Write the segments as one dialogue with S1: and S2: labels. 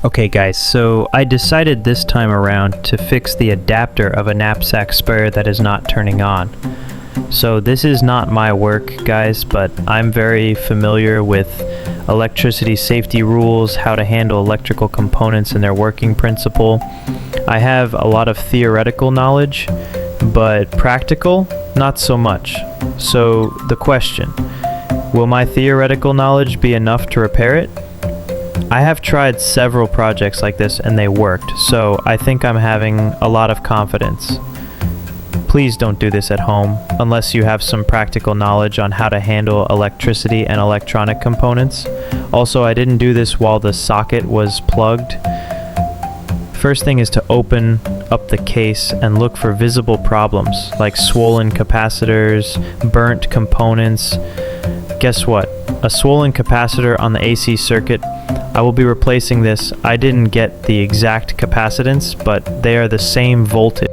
S1: Okay guys, so I decided this time around to fix the adapter of a knapsack sprayer that is not turning on. So this is not my work, guys, but I'm very familiar with electricity safety rules, how to handle electrical components and their working principle. I have a lot of theoretical knowledge, but practical, not so much. So the question, will my theoretical knowledge be enough to repair it? I have tried several projects like this and they worked, so I think I'm having a lot of confidence. Please don't do this at home unless you have some practical knowledge on how to handle electricity and electronic components. Also, I didn't do this while the socket was plugged. First thing is to open up the case and look for visible problems like swollen capacitors, burnt components. Guess what? A swollen capacitor on the AC circuit, I will be replacing this. I didn't get the exact capacitance, but they are the same voltage.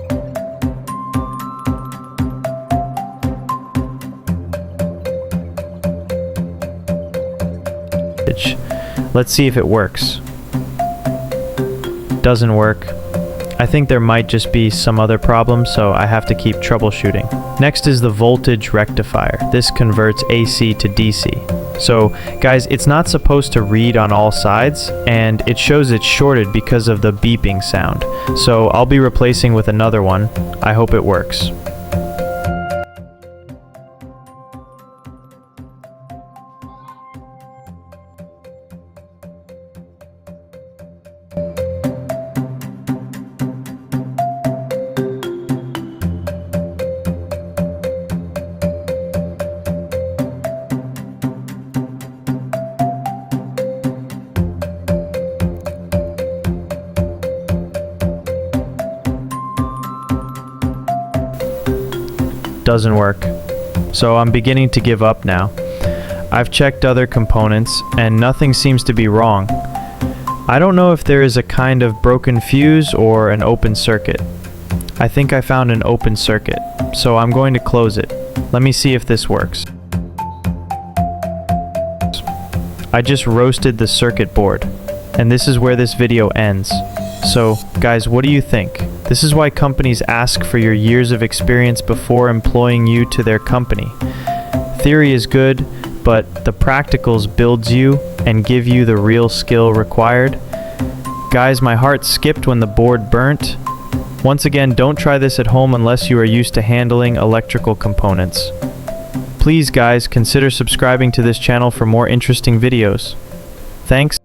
S1: Let's see if it works. Doesn't work. I think there might just be some other problem, so I have to keep troubleshooting. Next is the voltage rectifier. This converts AC to DC. So guys, it's not supposed to read on all sides, and it shows it's shorted because of the beeping sound. So I'll be replacing with another one. I hope it works. Doesn't work. So I'm beginning to give up now. I've checked other components and nothing seems to be wrong. I don't know if there is a kind of broken fuse or an open circuit. I think I found an open circuit, so I'm going to close it. Let me see if this works. I just roasted the circuit board, and this is where this video ends. So, guys, what do you think? This is why companies ask for your years of experience before employing you to their company. Theory is good, but the practicals builds you and give you the real skill required. Guys, my heart skipped when the board burnt. Once again, don't try this at home unless you are used to handling electrical components. Please, guys, consider subscribing to this channel for more interesting videos. Thanks.